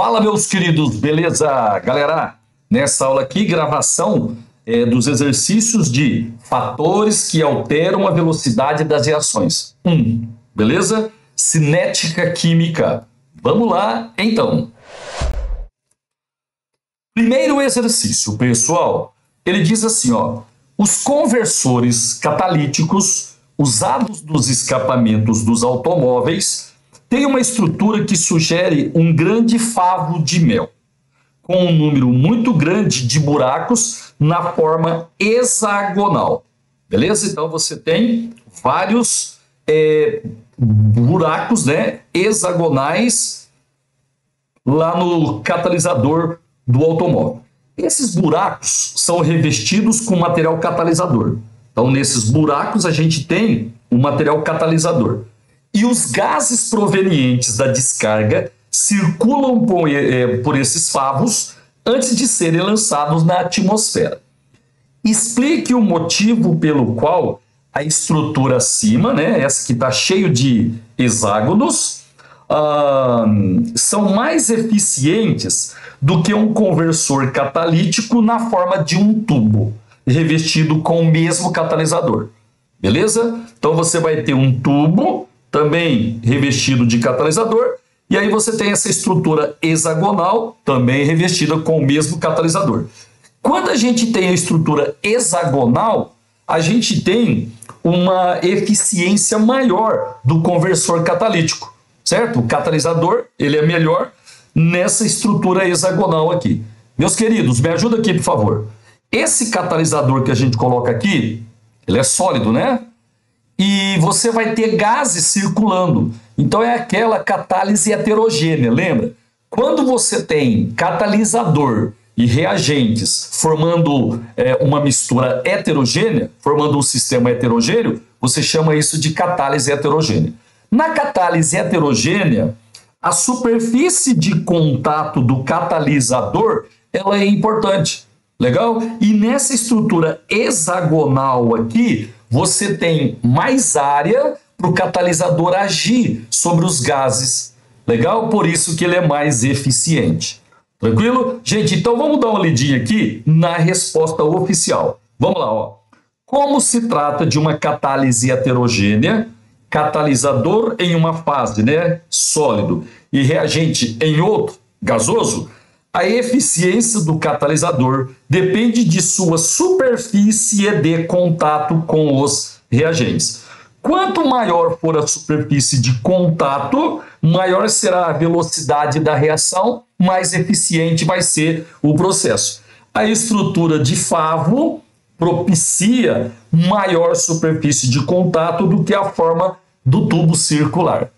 Fala, meus queridos, beleza? Galera, nessa aula aqui, gravação dos exercícios de fatores que alteram a velocidade das reações. Beleza? Cinética química. Vamos lá, então. Primeiro exercício, pessoal, ele diz assim, ó, os conversores catalíticos usados nos escapamentos dos automóveis têm uma estrutura que sugere um grande favo de mel, com um número muito grande de buracos na forma hexagonal. Beleza? Então você tem vários buracos, né, hexagonais lá no catalisador do automóvel. Esses buracos são revestidos com material catalisador. Então, nesses buracos, a gente tem um material catalisador. E os gases provenientes da descarga circulam por esses favos antes de serem lançados na atmosfera. Explique o motivo pelo qual a estrutura acima, né, essa que está cheio de hexágonos, são mais eficientes do que um conversor catalítico na forma de um tubo revestido com o mesmo catalisador. Beleza? Então você vai ter um tubo também revestido de catalisador e aí você tem essa estrutura hexagonal também revestida com o mesmo catalisador. Quando a gente tem a estrutura hexagonal, a gente tem uma eficiência maior do conversor catalítico, certo? O catalisador, ele é melhor nessa estrutura hexagonal aqui. Meus queridos, me ajuda aqui, por favor. Esse catalisador que a gente coloca aqui, ele é sólido, né? E você vai ter gases circulando. Então é aquela catálise heterogênea, lembra? Quando você tem catalisador e reagentes formando uma mistura heterogênea, formando um sistema heterogêneo, você chama isso de catálise heterogênea. Na catálise heterogênea, a superfície de contato do catalisador, ela é importante, legal? E nessa estrutura hexagonal aqui, você tem mais área para o catalisador agir sobre os gases, legal? Por isso que ele é mais eficiente. Tranquilo? Gente, então vamos dar uma lidinha aqui na resposta oficial. Vamos lá, ó. Como se trata de uma catálise heterogênea, catalisador em uma fase, né, sólido, e reagente em outro, gasoso, a eficiência do catalisador depende de sua superfície de contato com os reagentes. Quanto maior for a superfície de contato, maior será a velocidade da reação, mais eficiente vai ser o processo. A estrutura de favo propicia maior superfície de contato do que a forma do tubo circular.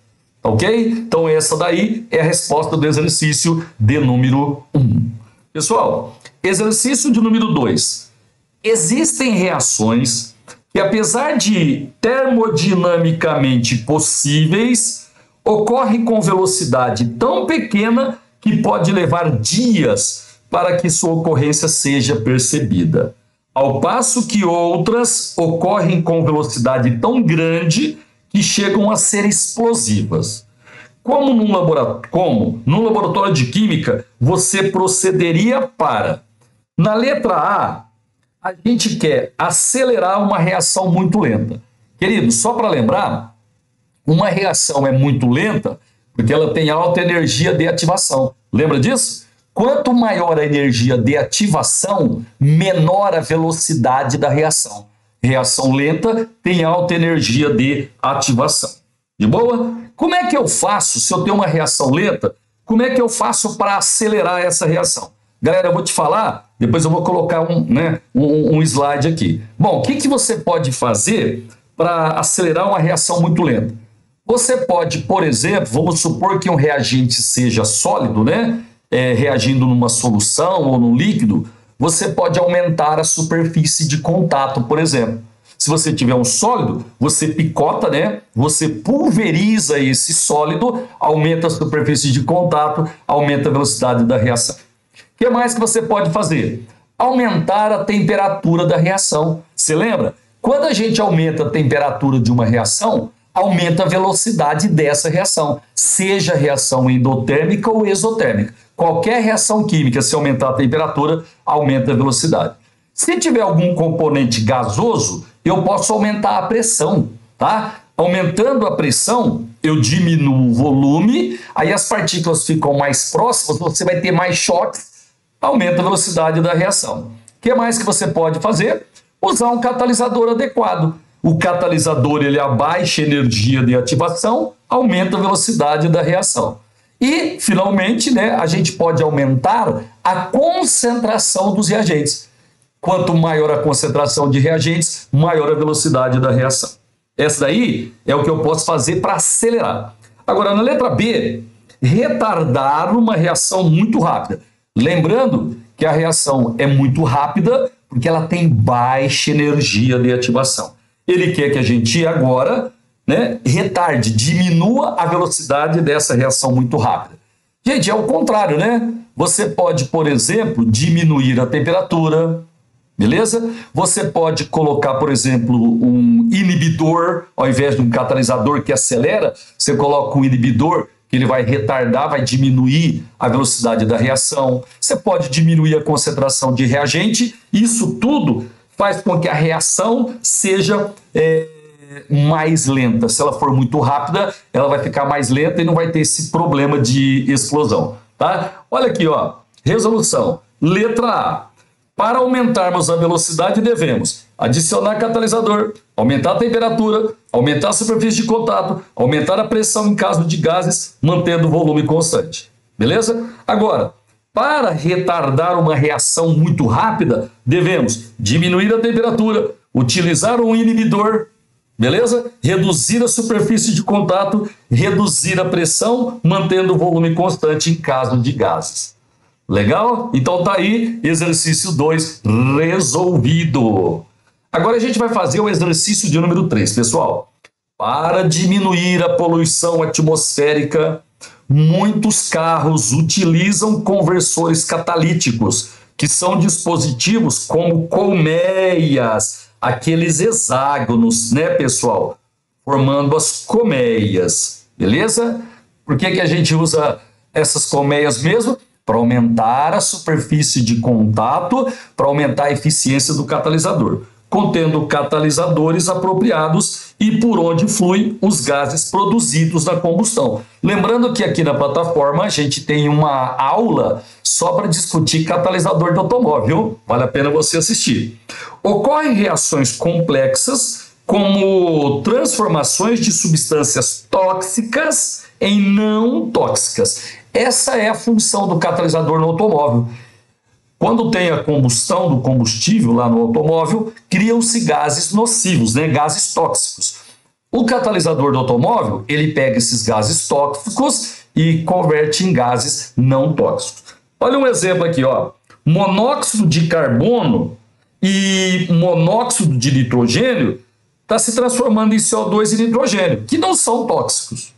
Ok? Então essa daí é a resposta do exercício de número 1. Pessoal, exercício de número 2. Existem reações que, apesar de termodinamicamente possíveis, ocorrem com velocidade tão pequena que pode levar dias para que sua ocorrência seja percebida. Ao passo que outras ocorrem com velocidade tão grande que chegam a ser explosivas. Como num laboratório de química, você procederia para... Na letra a gente quer acelerar uma reação muito lenta. Querido, só para lembrar, uma reação é muito lenta porque ela tem alta energia de ativação. Lembra disso? Quanto maior a energia de ativação, menor a velocidade da reação. Reação lenta tem alta energia de ativação. De boa? Como é que eu faço, se eu tenho uma reação lenta, como é que eu faço para acelerar essa reação? Galera, eu vou te falar, depois eu vou colocar um slide aqui. Bom, o que você pode fazer para acelerar uma reação muito lenta? Você pode, por exemplo, vamos supor que um reagente seja sólido, né? Reagindo numa solução ou num líquido, você pode aumentar a superfície de contato, por exemplo. Se você tiver um sólido, você picota, né? Você pulveriza esse sólido, aumenta a superfície de contato, aumenta a velocidade da reação. O que mais que você pode fazer? Aumentar a temperatura da reação. Você lembra? Quando a gente aumenta a temperatura de uma reação, aumenta a velocidade dessa reação, seja reação endotérmica ou exotérmica. Qualquer reação química, se aumentar a temperatura, aumenta a velocidade. Se tiver algum componente gasoso, eu posso aumentar a pressão, tá? Aumentando a pressão, eu diminuo o volume, aí as partículas ficam mais próximas, você vai ter mais choques, aumenta a velocidade da reação. O que mais que você pode fazer? Usar um catalisador adequado. O catalisador, ele abaixa a energia de ativação, aumenta a velocidade da reação. E, finalmente, né, a gente pode aumentar a concentração dos reagentes. Quanto maior a concentração de reagentes, maior a velocidade da reação. Essa daí é o que eu posso fazer para acelerar. Agora, na letra B, retardar uma reação muito rápida. Lembrando que a reação é muito rápida porque ela tem baixa energia de ativação. Ele quer que a gente agora, né, retarde, diminua a velocidade dessa reação muito rápida. Gente, é o contrário, né? Você pode, por exemplo, diminuir a temperatura, beleza? Você pode colocar, por exemplo, um inibidor, ao invés de um catalisador que acelera, você coloca um inibidor que ele vai retardar, vai diminuir a velocidade da reação. Você pode diminuir a concentração de reagente. Isso tudo faz com que a reação seja mais lenta. Se ela for muito rápida, ela vai ficar mais lenta e não vai ter esse problema de explosão, tá? Olha aqui, ó, resolução. Letra A. Para aumentarmos a velocidade, devemos adicionar catalisador, aumentar a temperatura, aumentar a superfície de contato, aumentar a pressão em caso de gases, mantendo o volume constante. Beleza? Agora, para retardar uma reação muito rápida, devemos diminuir a temperatura, utilizar um inibidor, beleza? Reduzir a superfície de contato, reduzir a pressão, mantendo o volume constante em caso de gases. Legal? Então tá aí, exercício 2 resolvido. Agora a gente vai fazer o exercício de número 3, pessoal. Para diminuir a poluição atmosférica, muitos carros utilizam conversores catalíticos, que são dispositivos como colmeias, aqueles hexágonos, né, pessoal? Formando as colmeias, beleza? Por que a gente usa essas colmeias mesmo? Para aumentar a superfície de contato, para aumentar a eficiência do catalisador, contendo catalisadores apropriados e por onde fluem os gases produzidos na combustão. Lembrando que aqui na plataforma a gente tem uma aula só para discutir catalisador de automóvel, vale a pena você assistir. Ocorrem reações complexas, como transformações de substâncias tóxicas em não tóxicas. Essa é a função do catalisador no automóvel. Quando tem a combustão do combustível lá no automóvel, criam-se gases nocivos, né? Gases tóxicos. O catalisador do automóvel, ele pega esses gases tóxicos e converte em gases não tóxicos. Olha um exemplo aqui, ó. Monóxido de carbono e monóxido de nitrogênio está se transformando em CO2 e nitrogênio, que não são tóxicos.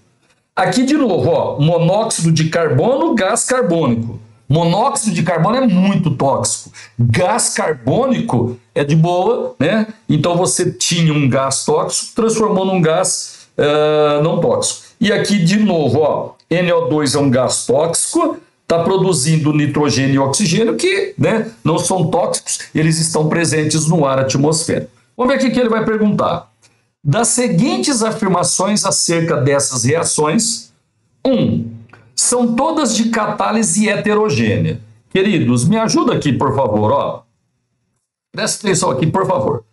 Aqui de novo, ó, monóxido de carbono, gás carbônico. Monóxido de carbono é muito tóxico. Gás carbônico é de boa, né? Então você tinha um gás tóxico, transformou num gás não tóxico. E aqui de novo, ó, NO2 é um gás tóxico, está produzindo nitrogênio e oxigênio que, né, não são tóxicos, eles estão presentes no ar atmosférico. Vamos ver aqui que ele vai perguntar. Das seguintes afirmações acerca dessas reações, 1. São todas de catálise heterogênea. Queridos, me ajuda aqui, por favor. Ó. Presta atenção aqui, por favor.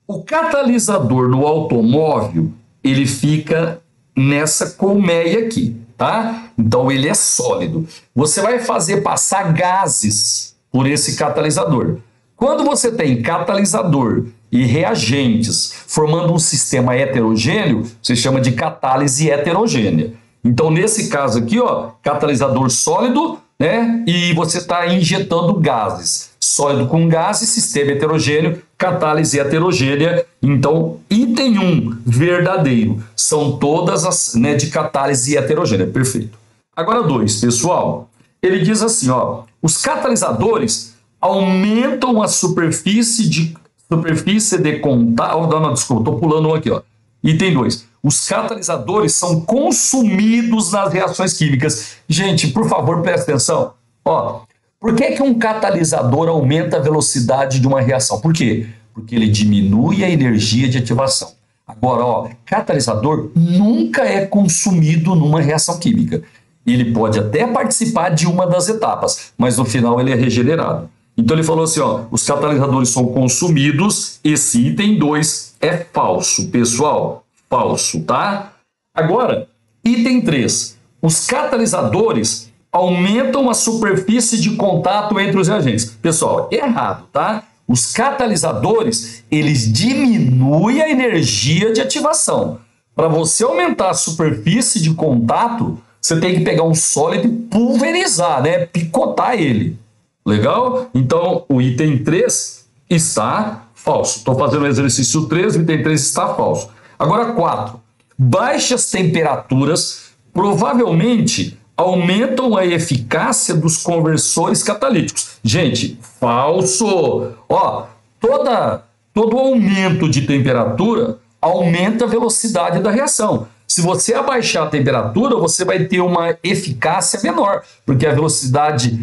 O catalisador no automóvel, ele fica nessa colmeia aqui, tá? Então, ele é sólido. Você vai fazer passar gases por esse catalisador. Quando você tem catalisador e reagentes formando um sistema heterogêneo, se chama de catálise heterogênea. Então, nesse caso aqui, ó, catalisador sólido, né? E você está injetando gases. Sólido com gás e sistema heterogêneo, catálise heterogênea. Então, item 1, verdadeiro. São todas as, né, de catálise heterogênea. Perfeito. Agora 2, pessoal. Ele diz assim, ó, os catalisadores aumentam a superfície de contato. Não, desculpa, estou pulando um aqui, ó. Item 2. os catalisadores são consumidos nas reações químicas. Gente, por favor, presta atenção. Ó, por que um catalisador aumenta a velocidade de uma reação? Por quê? Porque ele diminui a energia de ativação. Agora, ó, catalisador nunca é consumido numa reação química. Ele pode até participar de uma das etapas, mas no final ele é regenerado. Então ele falou assim, ó, os catalisadores são consumidos, esse item 2 é falso, pessoal, falso, tá? Agora, item 3, os catalisadores aumentam a superfície de contato entre os reagentes. Pessoal, errado, tá? Os catalisadores, eles diminuem a energia de ativação. Para você aumentar a superfície de contato, você tem que pegar um sólido e pulverizar, né? Picotar ele. Legal? Então, o item 3 está falso. Estou fazendo o exercício 3, o item 3 está falso. Agora, 4. Baixas temperaturas provavelmente aumentam a eficácia dos conversores catalíticos. Gente, falso! Ó, todo aumento de temperatura aumenta a velocidade da reação. Se você abaixar a temperatura, você vai ter uma eficácia menor, porque a velocidade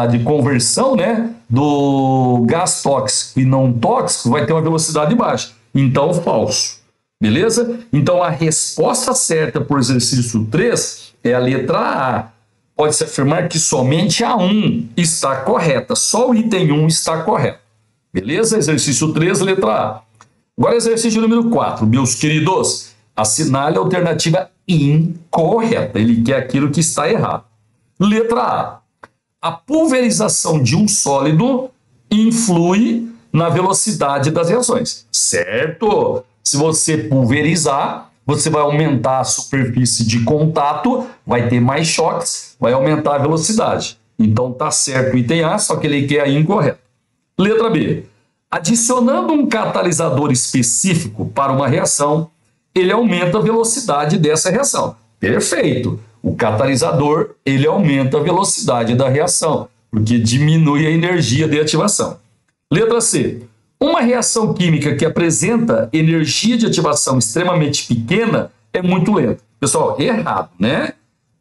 de conversão, né, do gás tóxico e não tóxico vai ter uma velocidade baixa. Então, falso. Beleza? Então, a resposta certa para o exercício 3 é a letra A. Pode-se afirmar que somente a 1 está correta. Só o item 1 está correto. Beleza? Exercício 3, letra A. Agora, exercício número 4, meus queridos. Assinale a alternativa incorreta. Ele quer aquilo que está errado. Letra A. A pulverização de um sólido influi na velocidade das reações. Certo? Se você pulverizar, você vai aumentar a superfície de contato, vai ter mais choques, vai aumentar a velocidade. Então tá certo o item A, só que ele quer a incorreta. Letra B. Adicionando um catalisador específico para uma reação, ele aumenta a velocidade dessa reação. Perfeito. O catalisador, ele aumenta a velocidade da reação, porque diminui a energia de ativação. Letra C. Uma reação química que apresenta energia de ativação extremamente pequena é muito lenta. Pessoal, errado, né?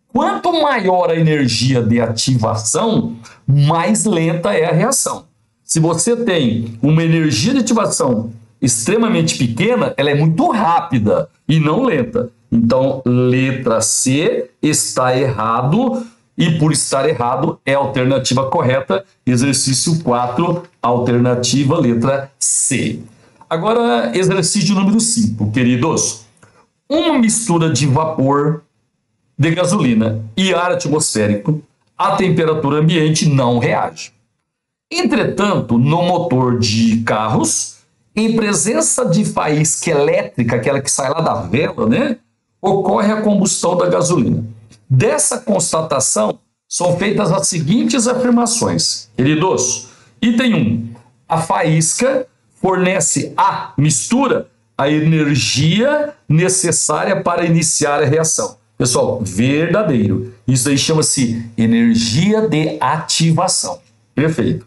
Quanto maior a energia de ativação, mais lenta é a reação. Se você tem uma energia de ativação extremamente pequena, ela é muito rápida e não lenta. Então, letra C está errado e por estar errado é a alternativa correta. Exercício 4, alternativa letra C. Agora, exercício número 5, queridos. Uma mistura de vapor de gasolina e ar atmosférico à temperatura ambiente não reage. Entretanto, no motor de carros, em presença de faísca elétrica, aquela que sai lá da vela, né, ocorre a combustão da gasolina. Dessa constatação, são feitas as seguintes afirmações. Queridos, item 1. A faísca fornece à mistura a energia necessária para iniciar a reação. Pessoal, verdadeiro. Isso aí chama-se energia de ativação. Perfeito.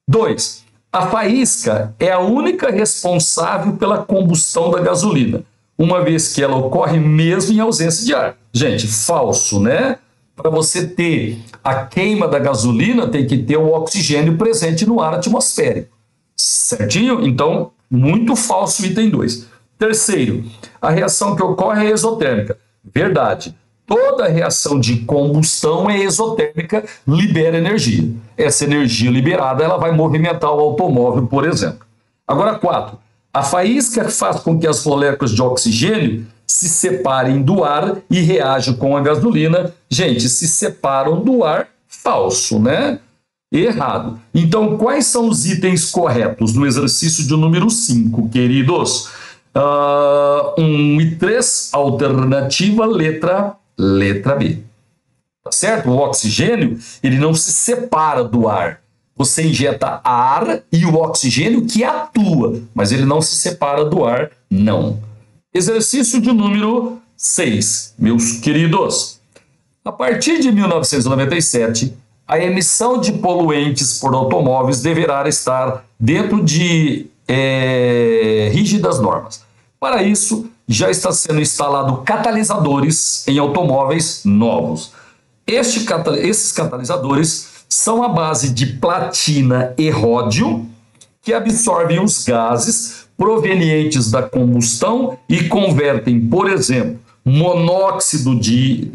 2. A faísca é a única responsável pela combustão da gasolina, uma vez que ela ocorre mesmo em ausência de ar. Gente, falso, né? Para você ter a queima da gasolina, tem que ter o oxigênio presente no ar atmosférico. Certinho? Então, muito falso o item 2. Terceiro, a reação que ocorre é exotérmica. Verdade. Toda reação de combustão é exotérmica, libera energia. Essa energia liberada, ela vai movimentar o automóvel, por exemplo. Agora, 4. A faísca faz com que as moléculas de oxigênio se separem do ar e reajam com a gasolina. Gente, se separam do ar, falso, né? Errado. Então, quais são os itens corretos no exercício de número 5, queridos? 1 e 3, alternativa letra B. Tá certo? O oxigênio, ele não se separa do ar. Você injeta ar e o oxigênio que atua, mas ele não se separa do ar, não. Exercício de número 6, meus queridos. A partir de 1997, a emissão de poluentes por automóveis deverá estar dentro de rígidas normas. Para isso, já está sendo instalado catalisadores em automóveis novos. Esses catalisadores são à base de platina e ródio, que absorvem os gases provenientes da combustão e convertem, por exemplo, monóxido de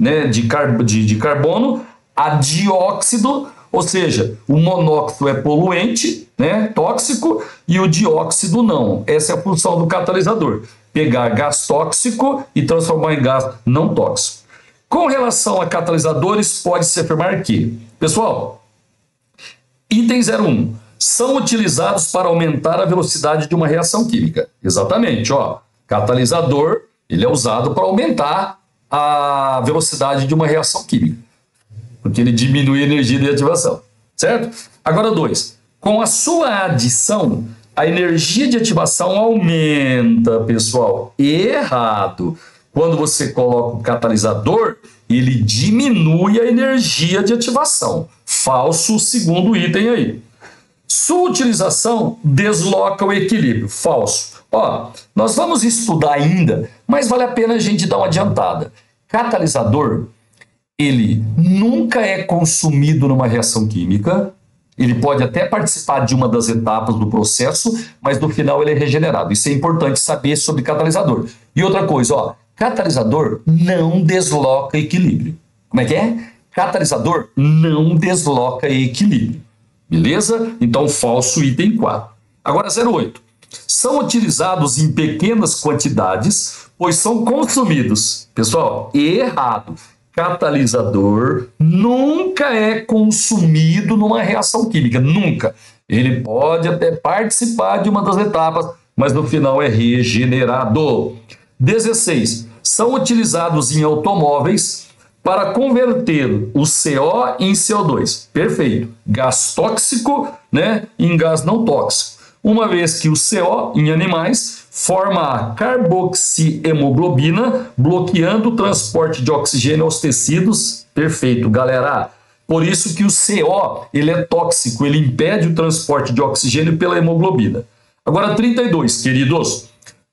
carbono a dióxido, ou seja, o monóxido é poluente, né, tóxico, e o dióxido não. Essa é a função do catalisador, pegar gás tóxico e transformar em gás não tóxico. Com relação a catalisadores, pode-se afirmar que, pessoal, item 01, são utilizados para aumentar a velocidade de uma reação química. Exatamente, ó, catalisador, ele é usado para aumentar a velocidade de uma reação química, porque ele diminui a energia de ativação, certo? Agora 2, com a sua adição, a energia de ativação aumenta, pessoal. Errado. Quando você coloca o catalisador, ele diminui a energia de ativação. Falso o segundo item aí. Sua utilização desloca o equilíbrio. Falso. Ó, nós vamos estudar ainda, mas vale a pena a gente dar uma adiantada. Catalisador, ele nunca é consumido numa reação química. Ele pode até participar de uma das etapas do processo, mas no final ele é regenerado. Isso é importante saber sobre catalisador. E outra coisa, ó, catalisador não desloca equilíbrio. Como é que é? Catalisador não desloca equilíbrio. Beleza? Então, falso item 4. Agora, 08. São utilizados em pequenas quantidades, pois são consumidos. Pessoal, errado. Catalisador nunca é consumido numa reação química. Nunca. Ele pode até participar de uma das etapas, mas no final é regenerado. 16. São utilizados em automóveis para converter o CO em CO2. Perfeito. Gás tóxico, né, em gás não tóxico. Uma vez que o CO em animais forma a carboxihemoglobina, bloqueando o transporte de oxigênio aos tecidos. Perfeito, galera. Por isso que o CO ele é tóxico, ele impede o transporte de oxigênio pela hemoglobina. Agora 32, queridos.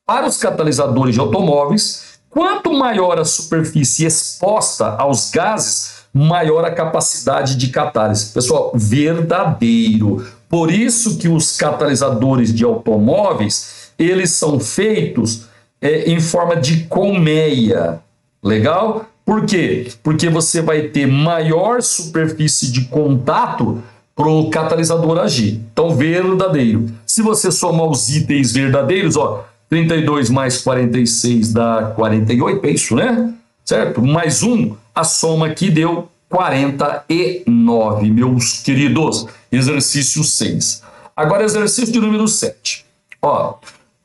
Para os catalisadores de automóveis, quanto maior a superfície exposta aos gases, maior a capacidade de catálise. Pessoal, verdadeiro. Por isso que os catalisadores de automóveis, eles são feitos em forma de colmeia. Legal? Por quê? Porque você vai ter maior superfície de contato para o catalisador agir. Então, verdadeiro. Se você somar os itens verdadeiros, ó, 32 mais 46 dá 48, é isso, né? Certo? Mais um, a soma aqui deu 49, meus queridos. Exercício 6. Agora, exercício de número 7. Ó,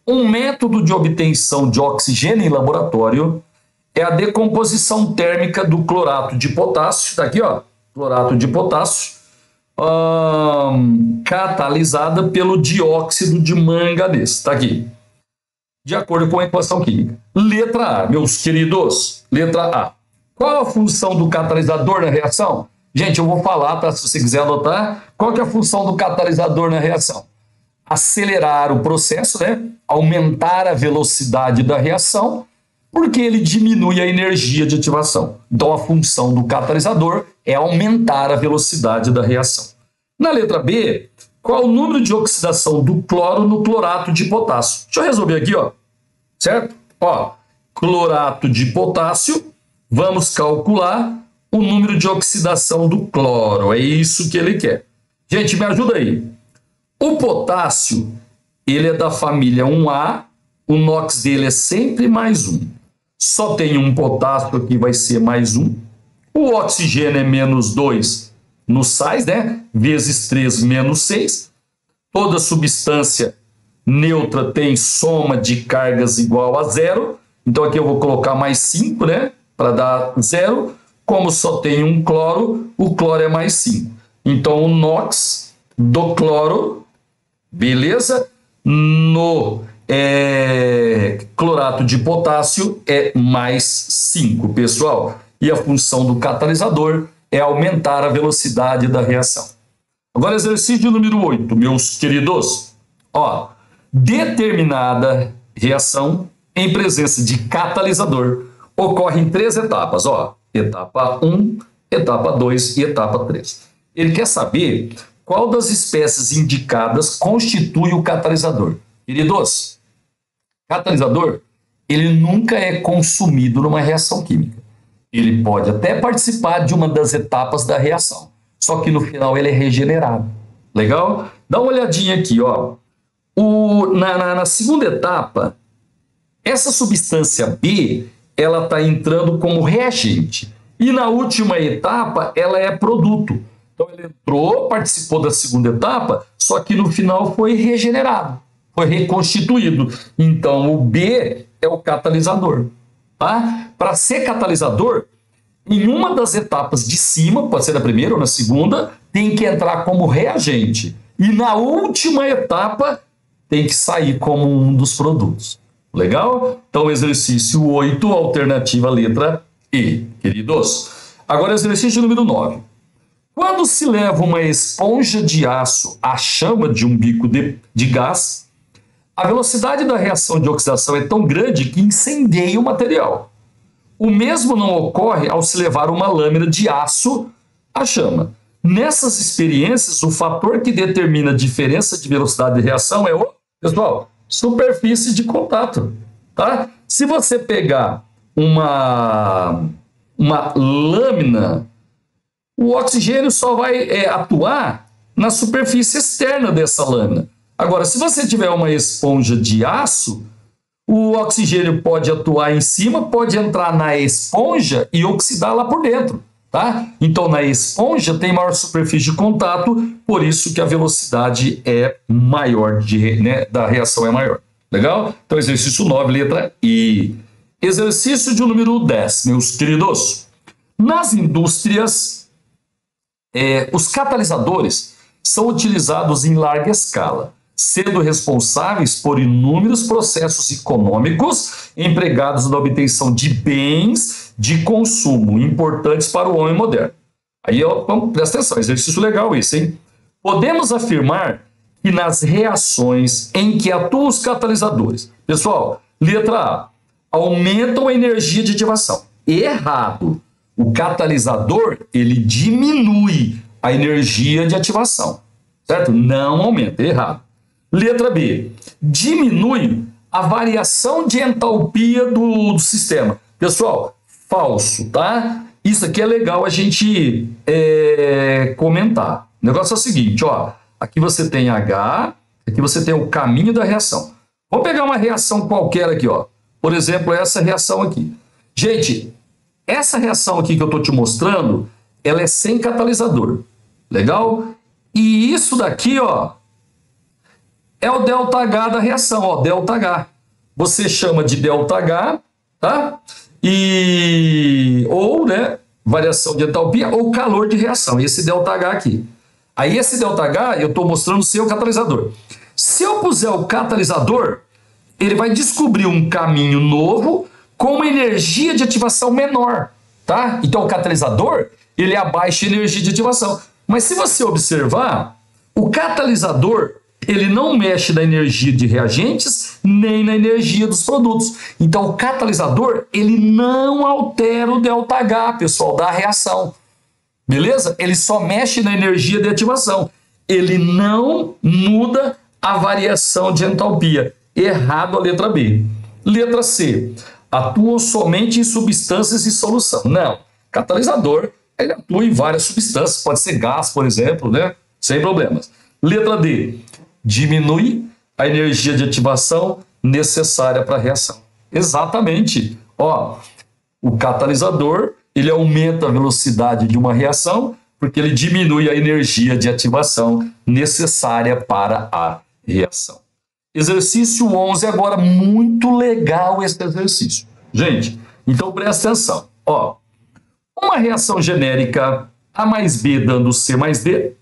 um método de obtenção de oxigênio em laboratório é a decomposição térmica do clorato de potássio. Está aqui, ó, clorato de potássio, catalisada pelo dióxido de manganês. Está aqui. De acordo com a equação química. Letra A, meus queridos. Letra A. Qual a função do catalisador na reação? Gente, eu vou falar, tá? Se você quiser anotar, qual que é a função do catalisador na reação? Acelerar o processo, né? Aumentar a velocidade da reação, porque ele diminui a energia de ativação. Então, a função do catalisador é aumentar a velocidade da reação. Na letra B, qual o número de oxidação do cloro no clorato de potássio? Deixa eu resolver aqui, ó. Certo? Ó, clorato de potássio, vamos calcular o número de oxidação do cloro. É isso que ele quer. Gente, me ajuda aí. O potássio, ele é da família 1A, o NOx dele é sempre mais 1. Só tem um potássio aqui, vai ser mais 1. O oxigênio é menos 2 no sais, né? Vezes 3 menos 6. Toda substância neutra tem soma de cargas igual a 0. Então aqui eu vou colocar mais 5, né? Para dar 0. Como só tem um cloro, o cloro é mais 5. Então o NOx do cloro, beleza? No clorato de potássio é mais 5, pessoal. E a função do catalisador é aumentar a velocidade da reação. Agora, exercício número 8, meus queridos. Ó, determinada reação em presença de catalisador ocorre em 3 etapas, ó, etapa 1, etapa 2 e etapa 3. Ele quer saber qual das espécies indicadas constitui o catalisador. Queridos, catalisador, ele nunca é consumido numa reação química. Ele pode até participar de uma das etapas da reação, só que no final ele é regenerado. Legal? Dá uma olhadinha aqui, ó. Na segunda etapa, essa substância B, ela está entrando como reagente. E na última etapa, ela é produto. Então, ele entrou, participou da segunda etapa, só que no final foi regenerado, foi reconstituído. Então, o B é o catalisador. Tá? Para ser catalisador, em uma das etapas de cima, pode ser na primeira ou na segunda, tem que entrar como reagente. E na última etapa, tem que sair como um dos produtos. Legal? Então, exercício 8, alternativa letra E, queridos. Agora, exercício número 9. Quando se leva uma esponja de aço à chama de um bico de gás, a velocidade da reação de oxidação é tão grande que incendeia o material. O mesmo não ocorre ao se levar uma lâmina de aço à chama. Nessas experiências, o fator que determina a diferença de velocidade de reação é o, pessoal, superfície de contato. Tá? Se você pegar uma lâmina, o oxigênio só vai atuar na superfície externa dessa lâmina. Agora, se você tiver uma esponja de aço, o oxigênio pode atuar em cima, pode entrar na esponja e oxidar lá por dentro. Tá? Então, na esponja tem maior superfície de contato, por isso que a velocidade é maior, da reação é maior. Legal? Então, exercício 9, letra I. Exercício de número 10, meus queridos. Nas indústrias, os catalisadores são utilizados em larga escala, sendo responsáveis por inúmeros processos econômicos empregados na obtenção de bens de consumo importantes para o homem moderno. Aí, ó, presta atenção, exercício legal esse, hein? Podemos afirmar que nas reações em que atuam os catalisadores, pessoal, letra A, aumentam a energia de ativação. Errado. O catalisador, ele diminui a energia de ativação, certo? Não aumenta, errado. Letra B, diminui a variação de entalpia do sistema. Pessoal, falso, tá? Isso aqui é legal a gente comentar. O negócio é o seguinte, ó, aqui você tem H, aqui você tem o caminho da reação. Vamos pegar uma reação qualquer aqui, ó. Por exemplo, essa reação aqui. Gente, essa reação aqui que eu estou te mostrando, ela é sem catalisador. Legal? E isso daqui, ó, é o ΔH da reação, ó, ΔH. Você chama de ΔH, tá? Ou, né, variação de entalpia ou calor de reação, esse ΔH aqui. Aí esse ΔH eu estou mostrando o seu catalisador. Se eu puser o catalisador, ele vai descobrir um caminho novo com uma energia de ativação menor, tá? Então o catalisador, ele abaixa a energia de ativação. Mas se você observar, o catalisador, ele não mexe na energia de reagentes, nem na energia dos produtos. Então o catalisador, ele não altera o ΔH, pessoal, da reação. Beleza? Ele só mexe na energia de ativação. Ele não muda a variação de entalpia. Errado a letra B. Letra C. Atuam somente em substâncias em solução. Não. Catalisador, ele atua em várias substâncias. Pode ser gás, por exemplo, né? Sem problemas. Letra D. Diminui a energia de ativação necessária para a reação. Exatamente. Ó, o catalisador, ele aumenta a velocidade de uma reação porque ele diminui a energia de ativação necessária para a reação. Exercício 11, agora, muito legal esse exercício. Gente, então presta atenção. Ó, uma reação genérica A mais B dando C mais D,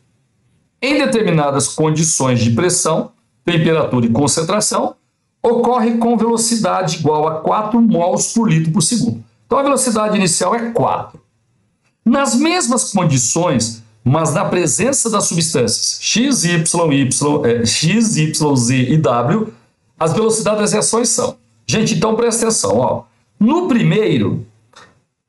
em determinadas condições de pressão, temperatura e concentração, ocorre com velocidade igual a 4 mols por litro por segundo. Então a velocidade inicial é 4. Nas mesmas condições, mas na presença das substâncias X, Y, Z e W, as velocidades das reações são Gente, então presta atenção, ó. No primeiro,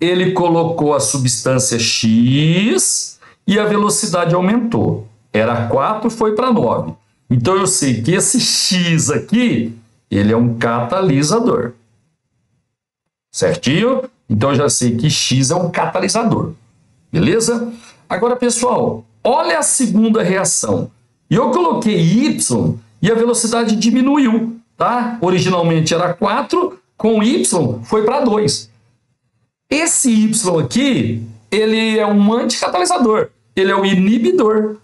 ele colocou a substância X e a velocidade aumentou. Era 4, foi para 9. Então eu sei que esse X aqui, ele é um catalisador. Certinho? Então eu já sei que X é um catalisador. Beleza? Agora, pessoal, olha a segunda reação. Eu coloquei Y e a velocidade diminuiu, tá? Originalmente era 4, com Y foi para 2. Esse Y aqui, ele é um anticatalisador. Ele é o inibidor.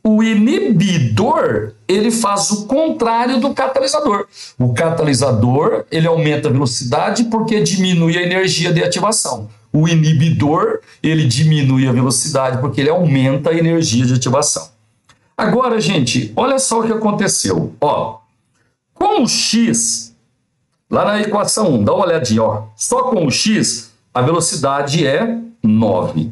O inibidor, ele faz o contrário do catalisador. O catalisador, ele aumenta a velocidade porque diminui a energia de ativação. O inibidor, ele diminui a velocidade porque ele aumenta a energia de ativação. Agora, gente, olha só o que aconteceu. Ó, com o X, lá na equação 1, dá uma olhadinha, ó. Só com o X, a velocidade é 9.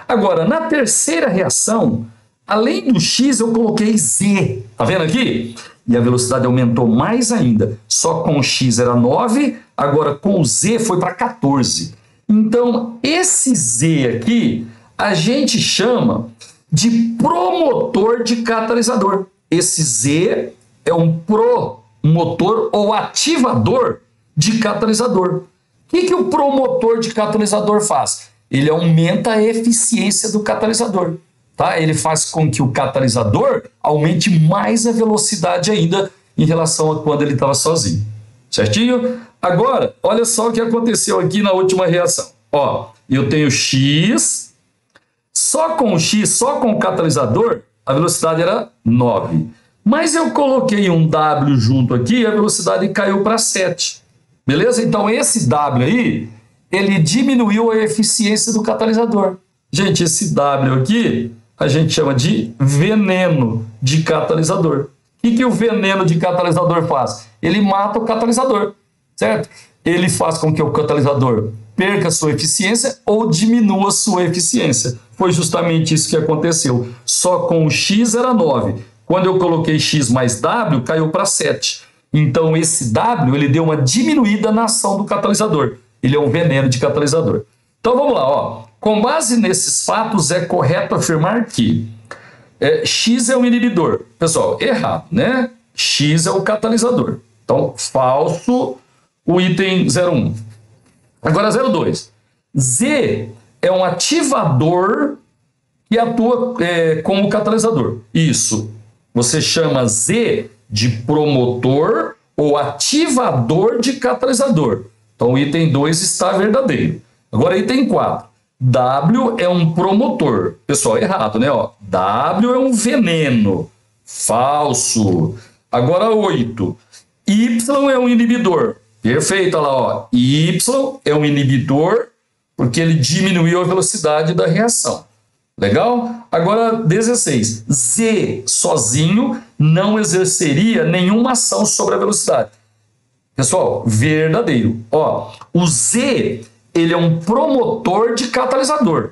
Agora, na terceira reação, além do X, eu coloquei Z. Tá vendo aqui? E a velocidade aumentou mais ainda. Só com o X era 9, agora com o Z foi para 14. Então, esse Z aqui, a gente chama de promotor de catalisador. Esse Z é um promotor ou ativador de catalisador. O que o promotor de catalisador faz? Ele aumenta a eficiência do catalisador. Tá? Ele faz com que o catalisador aumente mais a velocidade ainda em relação a quando ele estava sozinho. Certinho? Agora, olha só o que aconteceu aqui na última reação. Ó, eu tenho X, só com o X, só com o catalisador, a velocidade era 9. Mas eu coloquei um W junto aqui e a velocidade caiu para 7. Beleza? Então esse W aí, ele diminuiu a eficiência do catalisador. Gente, esse W aqui, a gente chama de veneno de catalisador. O que o veneno de catalisador faz? Ele mata o catalisador, certo? Ele faz com que o catalisador perca sua eficiência ou diminua sua eficiência. Foi justamente isso que aconteceu. Só com o X era 9. Quando eu coloquei X mais W, caiu para 7. Então esse W, ele deu uma diminuída na ação do catalisador. Ele é um veneno de catalisador. Então vamos lá, ó. Com base nesses fatos, é correto afirmar que X é um inibidor. Pessoal, errado, né? X é o catalisador. Então, falso o item 01. Agora, 02. Z é um ativador que atua como catalisador. Isso. Você chama Z de promotor ou ativador de catalisador. Então, o item 2 está verdadeiro. Agora, item 4. W é um promotor. Pessoal, errado, né? Ó, W é um veneno. Falso. Agora, 8. Y é um inibidor. Perfeito, olha lá, ó. Y é um inibidor porque ele diminuiu a velocidade da reação. Legal? Agora, 16. Z sozinho não exerceria nenhuma ação sobre a velocidade. Pessoal, verdadeiro. Ó, o Z, ele é um promotor de catalisador.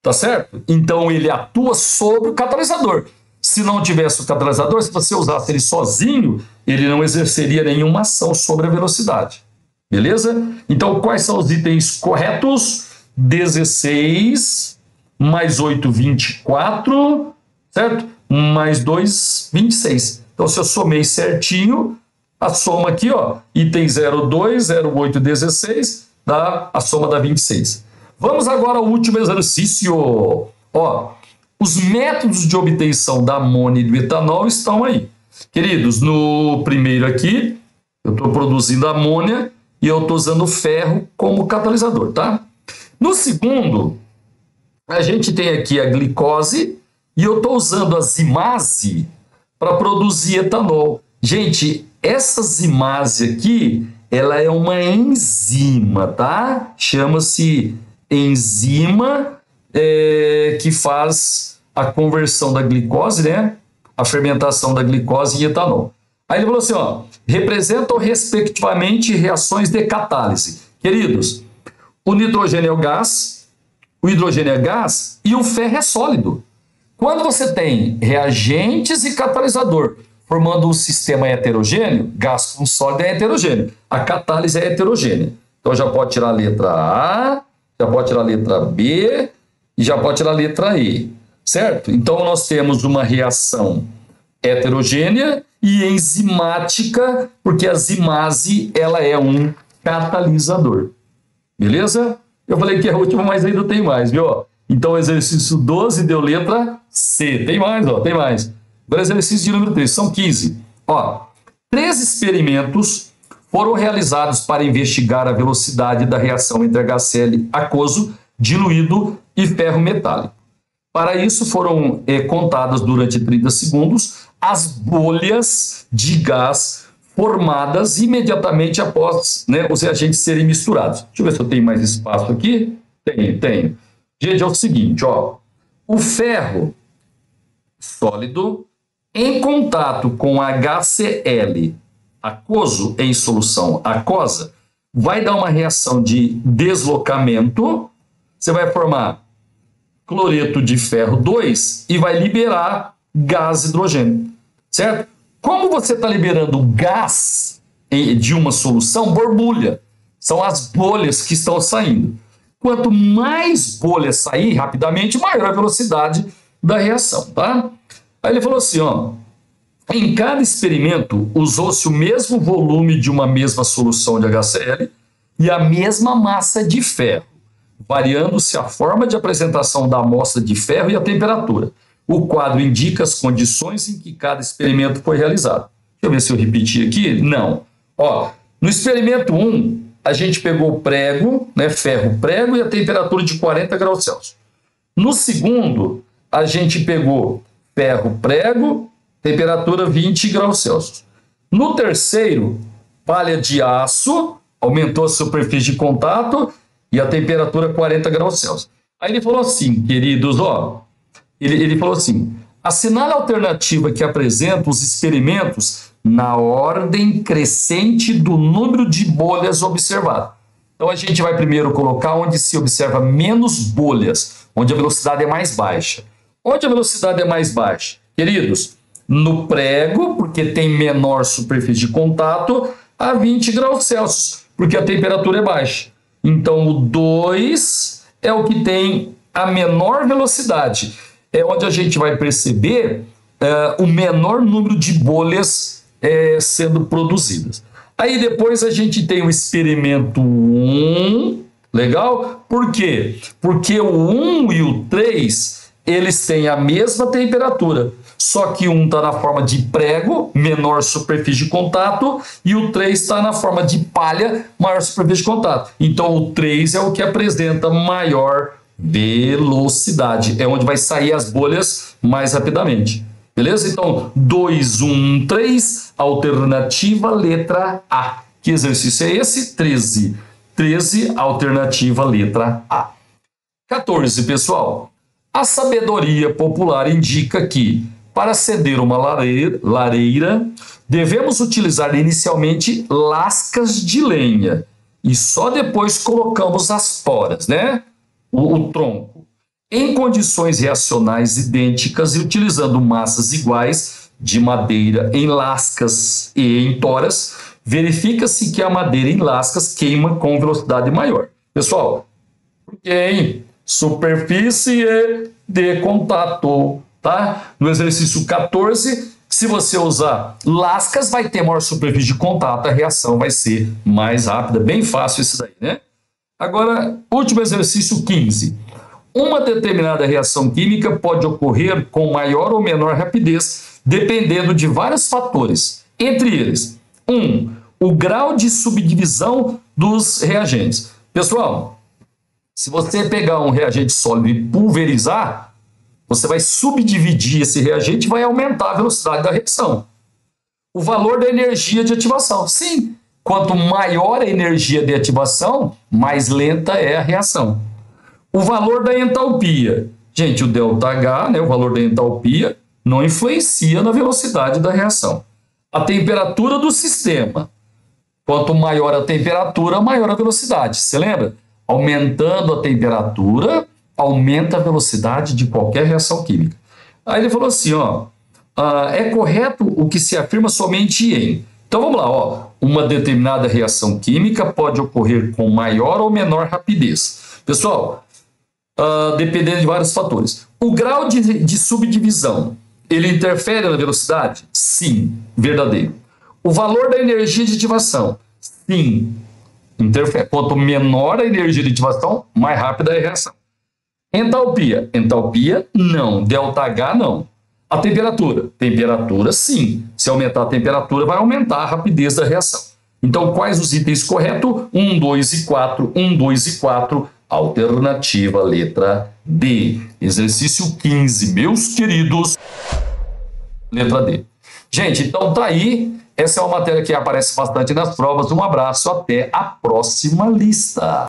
Tá certo? Então, ele atua sobre o catalisador. Se não tivesse o catalisador, se você usasse ele sozinho, ele não exerceria nenhuma ação sobre a velocidade. Beleza? Então, quais são os itens corretos? 16 mais 8, 24, certo? Mais 2, 26. Então, se eu somei certinho, a soma aqui, ó, item 02, 08, 16, dá a soma da 26. Vamos agora ao último exercício. Ó, os métodos de obtenção da amônia e do etanol estão aí. Queridos, no primeiro aqui, eu estou produzindo amônia e eu estou usando ferro como catalisador, tá? No segundo, a gente tem aqui a glicose e eu estou usando a zimase para produzir etanol. Gente, essa zimase aqui, ela é uma enzima, tá? Chama-se enzima que faz a conversão da glicose, né? A fermentação da glicose em etanol. Aí ele falou assim, ó, representam respectivamente reações de catálise. Queridos, o nitrogênio é o gás, o hidrogênio é gás e o ferro é sólido. Quando você tem reagentes e catalisador formando um sistema heterogêneo. Gás com sólido é heterogêneo. A catálise é heterogênea. Então já pode tirar a letra A, já pode tirar a letra B e já pode tirar a letra E, certo? Então nós temos uma reação heterogênea e enzimática, porque a zimase ela é um catalisador. Beleza? Eu falei que é a última, mas ainda tem mais, viu? Então, exercício 12 deu letra C. Tem mais, ó, tem mais. Agora, exercício de número 3, são 15. Ó, 3 experimentos foram realizados para investigar a velocidade da reação entre HCl aquoso, diluído e ferro metálico. Para isso, foram contadas durante 30 segundos as bolhas de gás formadas imediatamente após, né, os reagentes serem misturados. Deixa eu ver se eu tenho mais espaço aqui. Tenho. Gente, é o seguinte, ó. O ferro sólido em contato com HCl aquoso em solução aquosa vai dar uma reação de deslocamento. Você vai formar cloreto de ferro 2 e vai liberar gás hidrogênio, certo? Como você está liberando gás de uma solução, borbulha. São as bolhas que estão saindo. Quanto mais bolhas sair rapidamente, maior a velocidade da reação, tá? Aí ele falou assim, ó, em cada experimento usou-se o mesmo volume de uma mesma solução de HCl e a mesma massa de ferro, variando-se a forma de apresentação da amostra de ferro e a temperatura. O quadro indica as condições em que cada experimento foi realizado. Deixa eu ver se eu repeti aqui. Não. Ó, no experimento 1, a gente pegou prego, né, ferro prego e a temperatura de 40 graus Celsius. No segundo, a gente pegou ferro prego, temperatura 20 graus Celsius. No terceiro, palha de aço, aumentou a superfície de contato e a temperatura 40 graus Celsius. Aí ele falou assim, queridos, ó, ele falou assim, assinale a alternativa que apresenta os experimentos na ordem crescente do número de bolhas observado. Então a gente vai primeiro colocar onde se observa menos bolhas, onde a velocidade é mais baixa. Onde a velocidade é mais baixa? Queridos, no prego, porque tem menor superfície de contato, a 20 graus Celsius, porque a temperatura é baixa. Então o 2 é o que tem a menor velocidade. É onde a gente vai perceber o menor número de bolhas sendo produzidas. Aí depois a gente tem o experimento 1, legal? Por quê? Porque o 1 e o 3, eles têm a mesma temperatura, só que um está na forma de prego, menor superfície de contato, e o 3 está na forma de palha, maior superfície de contato. Então o 3 é o que apresenta maior velocidade, é onde vai sair as bolhas mais rapidamente. Beleza? Então, 2, 1, 3, alternativa letra A. Que exercício é esse? 13. 13, alternativa letra A. 14, pessoal. A sabedoria popular indica que, para acender uma lareira, devemos utilizar inicialmente lascas de lenha e só depois colocamos as toras, né? O tronco. Em condições reacionais idênticas e utilizando massas iguais de madeira em lascas e em toras, verifica-se que a madeira em lascas queima com velocidade maior. Pessoal, em superfície de contato, tá? No exercício 14, se você usar lascas, vai ter maior superfície de contato, a reação vai ser mais rápida, bem fácil isso daí, né? Agora, último exercício 15. Uma determinada reação química pode ocorrer com maior ou menor rapidez, dependendo de vários fatores. Entre eles, 1. O grau de subdivisão dos reagentes. Pessoal, se você pegar um reagente sólido e pulverizar, você vai subdividir esse reagente e vai aumentar a velocidade da reação. O valor da energia de ativação. Sim, quanto maior a energia de ativação, mais lenta é a reação. O valor da entalpia. Gente, o ΔH, né, o valor da entalpia, não influencia na velocidade da reação. A temperatura do sistema. Quanto maior a temperatura, maior a velocidade. Você lembra? Aumentando a temperatura, aumenta a velocidade de qualquer reação química. Aí ele falou assim, ó, é correto o que se afirma somente em. Então vamos lá, ó. Uma determinada reação química pode ocorrer com maior ou menor rapidez. Pessoal, dependendo de vários fatores. O grau de subdivisão, ele interfere na velocidade? Sim, verdadeiro. O valor da energia de ativação? Sim, interfere. Quanto menor a energia de ativação, mais rápida é a reação. Entalpia? Entalpia, não. ΔH, não. A temperatura? Temperatura, sim. Se aumentar a temperatura, vai aumentar a rapidez da reação. Então, quais os itens corretos? 1, 2 e 4. 1, 2 e 4. Alternativa letra D. Exercício 15, meus queridos. Letra D. Gente, então tá aí. Essa é uma matéria que aparece bastante nas provas. Um abraço, até a próxima lista.